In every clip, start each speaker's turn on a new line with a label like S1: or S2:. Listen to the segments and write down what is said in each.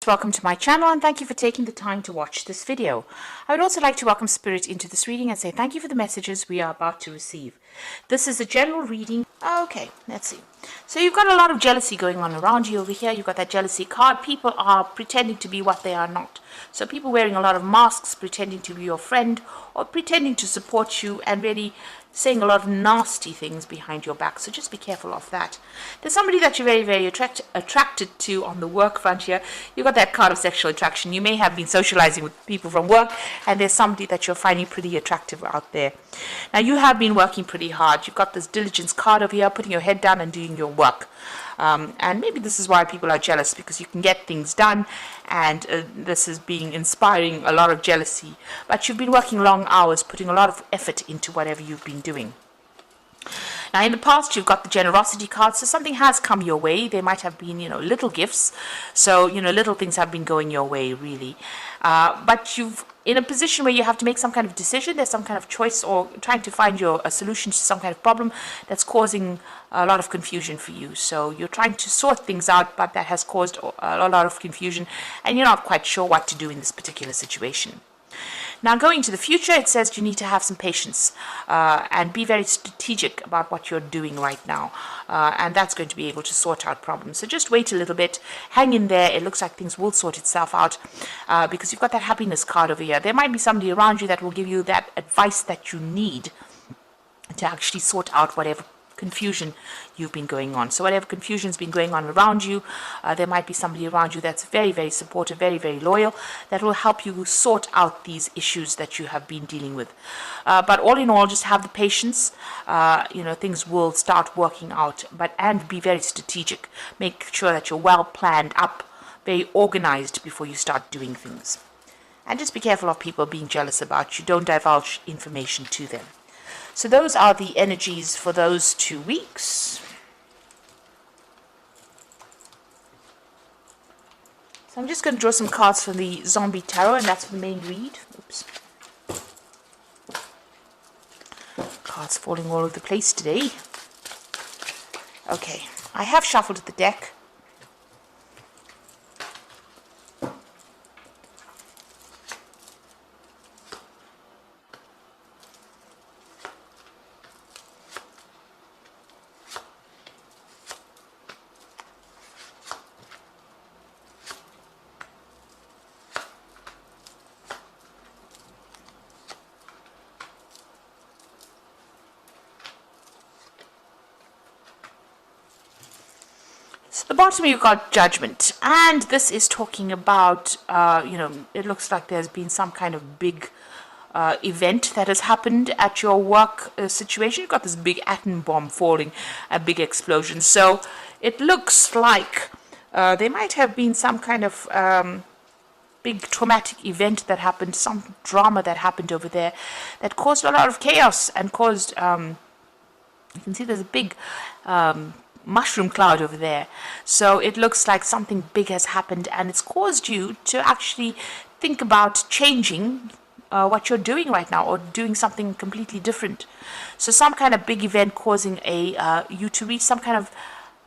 S1: Welcome to my channel and thank you for taking the time to watch this video. I would also like to welcome Spirit into this reading and say thank you for the messages we are about to receive. This is a general reading. Okay, let's see. So you've got a lot of jealousy going on around you over here. You've got that jealousy card. People are pretending to be what they are not. So people wearing a lot of masks, pretending to be your friend or pretending to support you and really saying a lot of nasty things behind your back. So just be careful of that. There's somebody that you're very, very attracted to on the work front here. You've got that card of sexual attraction. You may have been socializing with people from work and there's somebody that you're finding pretty attractive out there. Now you have been working pretty hard. You've got this diligence card over here, putting your head down and doing your work. And maybe this is why people are jealous, because you can get things done, and this is inspiring a lot of jealousy. But you've been working long hours, putting a lot of effort into whatever you've been doing. Now, in the past, you've got the generosity card, so something has come your way. There might have been, little gifts. So, little things have been going your way, really. But you've in a position where you have to make some kind of decision. There's some kind of choice or trying to find a solution to some kind of problem that's causing a lot of confusion for you. So you're trying to sort things out, but that has caused a lot of confusion, and you're not quite sure what to do in this particular situation. Now, going to the future, it says you need to have some patience and be very strategic about what you're doing right now. And that's going to be able to sort out problems. So just wait a little bit, hang in there. It looks like things will sort itself out because you've got that happiness card over here. There might be somebody around you that will give you that advice that you need to actually sort out whatever confusion you've been going on. So whatever confusion's been going on around you, there might be somebody around you that's very, very supportive, very, very loyal, that will help you sort out these issues that you have been dealing with. But all in all, just have the patience. Things will start working out, and be very strategic. Make sure that you're well planned up, very organized before you start doing things. And just be careful of people being jealous about you. Don't divulge information to them. So those are the energies for those 2 weeks. So I'm just going to draw some cards from the Zombie Tarot, and that's for the main read. Oops. Cards falling all over the place today. Okay, I have shuffled the deck. So the bottom you've got Judgment, and this is talking about, it looks like there's been some kind of big event that has happened at your work situation. You've got this big atom bomb falling, a big explosion. So it looks like there might have been some kind of big traumatic event that happened, some drama that happened over there that caused a lot of chaos and caused, you can see there's a big mushroom cloud over there. So it looks like something big has happened, and it's caused you to actually think about changing what you're doing right now, or doing something completely different. So some kind of big event causing you to reach some kind of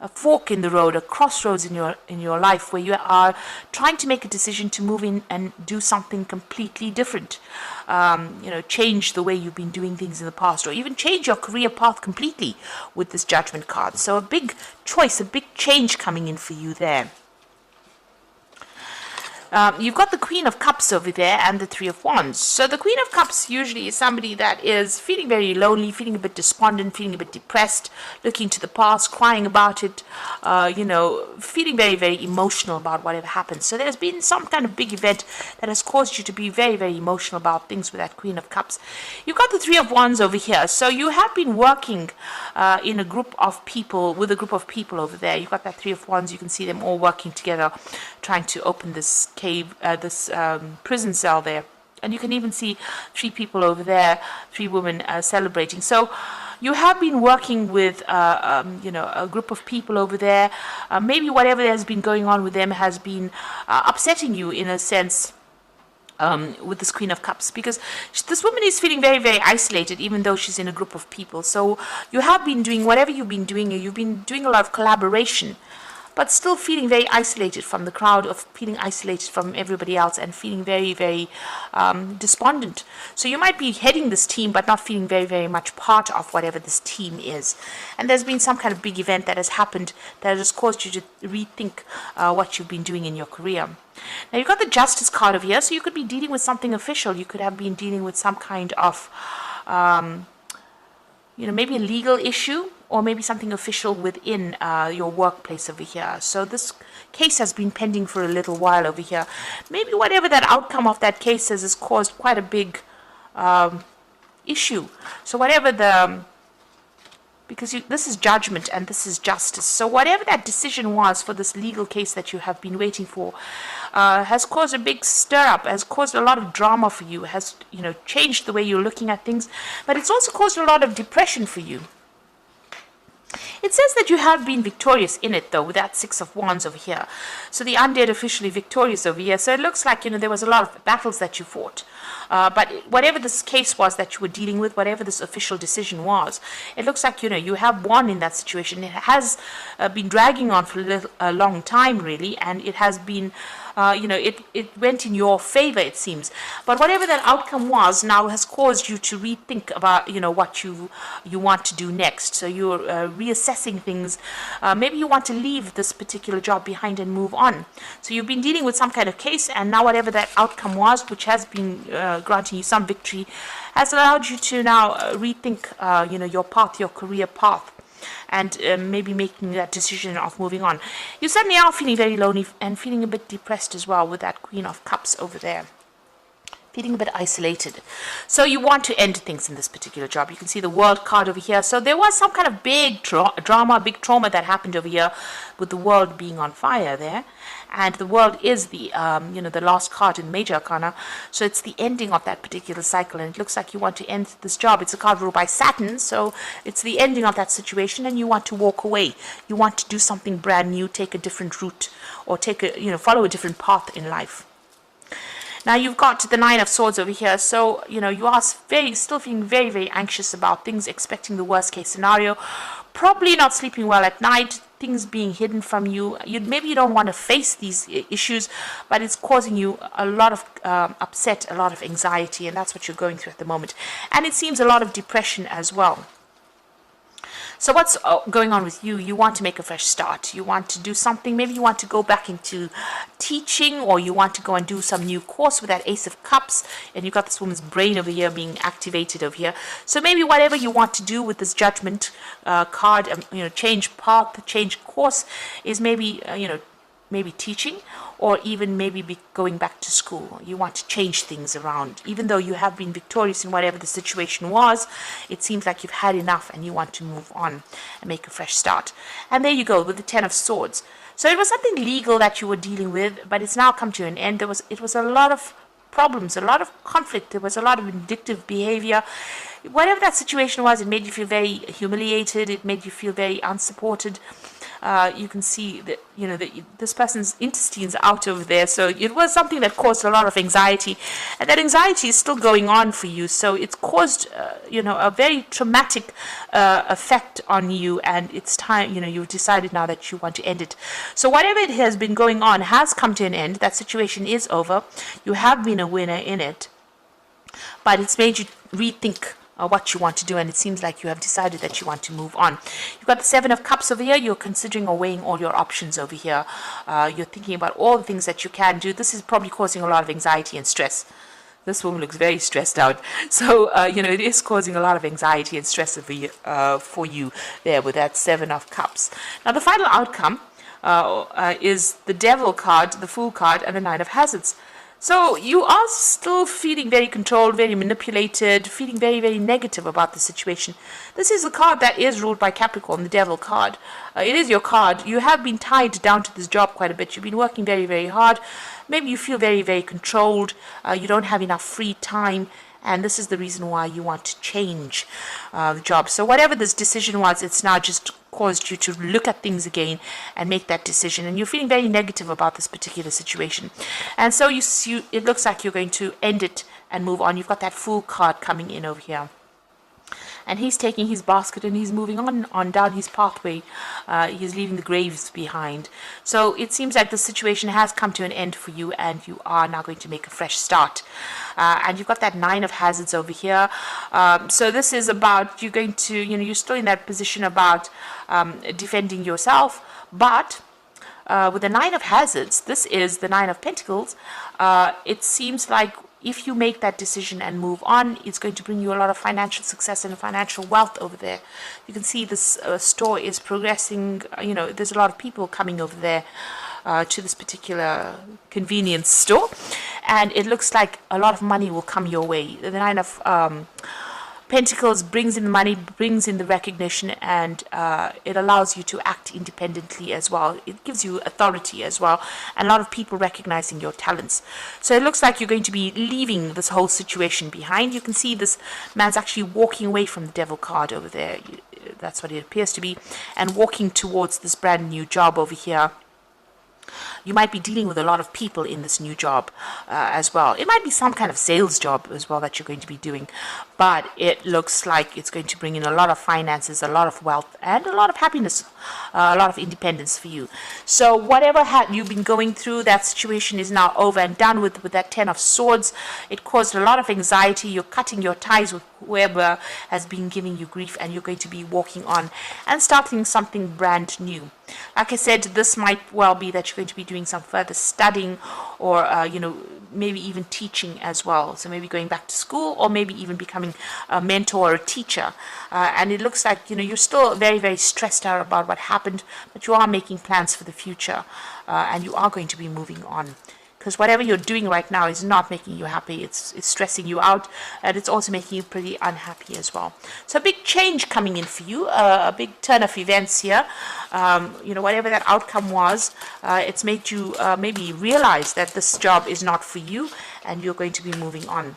S1: a fork in the road, a crossroads in your life, where you are trying to make a decision to move in and do something completely different. Change the way you've been doing things in the past, or even change your career path completely with this Judgment card. So a big choice, a big change coming in for you there. You've got the Queen of Cups over there and the Three of Wands. So the Queen of Cups usually is somebody that is feeling very lonely, feeling a bit despondent, feeling a bit depressed, looking to the past, crying about it, feeling very, very emotional about whatever happened. So there's been some kind of big event that has caused you to be very, very emotional about things with that Queen of Cups. You've got the Three of Wands over here. So you have been working with a group of people over there. You've got that Three of Wands. You can see them all working together, trying to open this prison cell there, and you can even see 3 people over there, 3 women celebrating. So you have been working with a group of people over there. Maybe whatever has been going on with them has been upsetting you in a sense, with this Queen of Cups, because this woman is feeling very, very isolated, even though she's in a group of people. So you have been doing whatever you've been doing a lot of collaboration, but still feeling very isolated from the crowd, of feeling isolated from everybody else, and feeling very, very despondent. So you might be heading this team, but not feeling very, very much part of whatever this team is. And there's been some kind of big event that has happened that has caused you to rethink what you've been doing in your career. Now, you've got the Justice card over here, so you could be dealing with something official. You could have been dealing with some kind of, maybe a legal issue, or maybe something official within your workplace over here. So this case has been pending for a little while over here. Maybe whatever that outcome of that case is has caused quite a big issue. So whatever because this is judgment and this is justice. So whatever that decision was for this legal case that you have been waiting for has caused a big stir up, has caused a lot of drama for you, has changed the way you're looking at things, but it's also caused a lot of depression for you. It says that you have been victorious in it, though, with that Six of Wands over here. So the undead officially victorious over here. So it looks like, there was a lot of battles that you fought. But whatever this case was that you were dealing with, whatever this official decision was, it looks like, you have won in that situation. It has been dragging on for a long time, really, and it has been... it went in your favor, it seems. But whatever that outcome was now has caused you to rethink about, what you want to do next. So you're reassessing things. Maybe you want to leave this particular job behind and move on. So you've been dealing with some kind of case, and now whatever that outcome was, which has been granting you some victory, has allowed you to now rethink, your path, your career path, and maybe making that decision of moving on. You suddenly are feeling very lonely and feeling a bit depressed as well with that Queen of Cups over there. Feeling a bit isolated. So you want to end things in this particular job. You can see the World card over here. So there was some kind of big drama, big trauma that happened over here with the world being on fire there. And the World is the, the last card in Major Arcana. So it's the ending of that particular cycle. And it looks like you want to end this job. It's a card ruled by Saturn. So it's the ending of that situation, and you want to walk away. You want to do something brand new, take a different route, or follow a different path in life. Now you've got the Nine of Swords over here, so you are still feeling very, very anxious about things, expecting the worst case scenario, probably not sleeping well at night, things being hidden from you. Maybe you don't want to face these issues, but it's causing you a lot of upset, a lot of anxiety, and that's what you're going through at the moment. And it seems a lot of depression as well. So what's going on with you? You want to make a fresh start. You want to do something. Maybe you want to go back into teaching, or you want to go and do some new course with that Ace of Cups. And you've got this woman's brain over here being activated over here. So maybe whatever you want to do with this Judgment card, change path, change course, is maybe, maybe teaching, or even maybe going back to school. You want to change things around. Even though you have been victorious in whatever the situation was, it seems like you've had enough and you want to move on and make a fresh start. And there you go with the Ten of Swords. So it was something legal that you were dealing with, but it's now come to an end. It was a lot of problems, a lot of conflict. There was a lot of vindictive behavior. Whatever that situation was, it made you feel very humiliated. It made you feel very unsupported. You can see that this person's intestines are out over there, so it was something that caused a lot of anxiety, and that anxiety is still going on for you. So it's caused a very traumatic effect on you, and it's time. You've decided now that you want to end it. So whatever it has been going on has come to an end. That situation is over. You have been a winner in it, but it's made you rethink what you want to do, and it seems like you have decided that you want to move on. You've got the Seven of Cups over here. You're considering or weighing all your options over here. You're thinking about all the things that you can do. This is probably causing a lot of anxiety and stress. This woman looks very stressed out. So, it is causing a lot of anxiety and stress for you there with that Seven of Cups. Now, the final outcome is the Devil card, the Fool card, and the Nine of Hazards. So you are still feeling very controlled, very manipulated, feeling very, very negative about the situation. This is a card that is ruled by Capricorn, the Devil card. It is your card. You have been tied down to this job quite a bit. You've been working very, very hard. Maybe you feel very, very controlled. You don't have enough free time. And this is the reason why you want to change the job. So whatever this decision was, it's now just caused you to look at things again and make that decision. And you're feeling very negative about this particular situation. And so it looks like you're going to end it and move on. You've got that Fool card coming in over here. and he's taking his basket and he's moving on down his pathway. He's leaving the graves behind. So it seems like the situation has come to an end for you, and you are now going to make a fresh start. And you've got that 9 of hazards over here. So this is about you're going to, you're still in that position about defending yourself, but with the 9 of hazards, this is the 9 of pentacles. It seems like if you make that decision and move on, it's going to bring you a lot of financial success and financial wealth over there. You can see this store is progressing. There's a lot of people coming over there to this particular convenience store, and it looks like a lot of money will come your way. The 9 of Pentacles brings in the money, brings in the recognition, and it allows you to act independently as well. It gives you authority as well, and a lot of people recognizing your talents. So it looks like you're going to be leaving this whole situation behind. You can see this man's actually walking away from the Devil card over there. That's what it appears to be, and walking towards this brand new job over here. You might be dealing with a lot of people in this new job as well. It might be some kind of sales job as well that you're going to be doing, but it looks like it's going to bring in a lot of finances, a lot of wealth, and a lot of happiness, a lot of independence for you. So whatever you've been going through, that situation is now over and done with that 10 of Swords. It caused a lot of anxiety. You're cutting your ties with whoever has been giving you grief, and you're going to be walking on and starting something brand new. Like I said, this might well be that you're going to be doing some further studying, or maybe even teaching as well. So maybe going back to school, or maybe even becoming a mentor or a teacher. And it looks like you're still very, very stressed out about what happened, but you are making plans for the future, and you are going to be moving on. Because whatever you're doing right now is not making you happy. It's stressing you out, and it's also making you pretty unhappy as well. So a big change coming in for you, a big turn of events here. Whatever that outcome was, it's made you maybe realize that this job is not for you, and you're going to be moving on.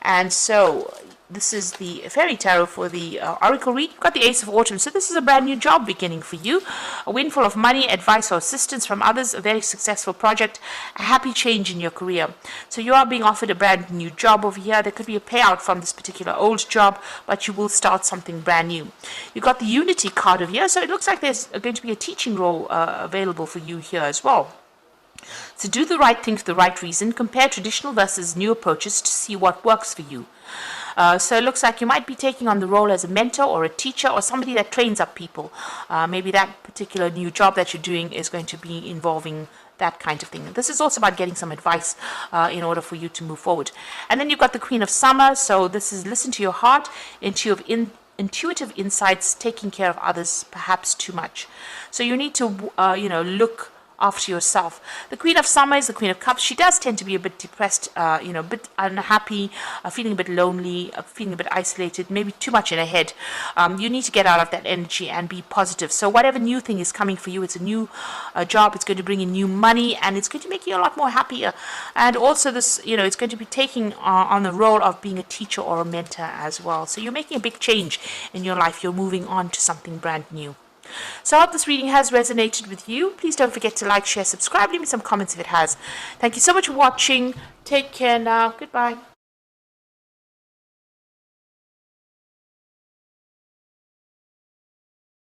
S1: And so this is the Fairy Tarot for the Oracle read. You've got the Ace of Autumn. So this is a brand new job beginning for you. A windfall of money, advice or assistance from others, a very successful project, a happy change in your career. So you are being offered a brand new job over here. There could be a payout from this particular old job, but you will start something brand new. You've got the Unity card over here. So it looks like there's going to be a teaching role available for you here as well. So do the right thing for the right reason. Compare traditional versus new approaches to see what works for you. So it looks like you might be taking on the role as a mentor or a teacher or somebody that trains up people. Maybe that particular new job that you're doing is going to be involving that kind of thing. This is also about getting some advice in order for you to move forward. And then you've got the Queen of Summer. So this is listen to your heart, intuitive insights, taking care of others, perhaps too much. So you need to, look after yourself. The Queen of Summer is the Queen of Cups. She does tend to be a bit depressed, a bit unhappy, feeling a bit lonely, feeling a bit isolated, maybe too much in her head. You need to get out of that energy and be positive. So whatever new thing is coming for you, it's a new job. It's going to bring in new money, and it's going to make you a lot more happier. And also this, it's going to be taking on the role of being a teacher or a mentor as well. So you're making a big change in your life. You're moving on to something brand new. So I hope this reading has resonated with you. Please don't forget to like, share, subscribe. Leave me some comments if it has. Thank you so much for watching. Take care now. Goodbye.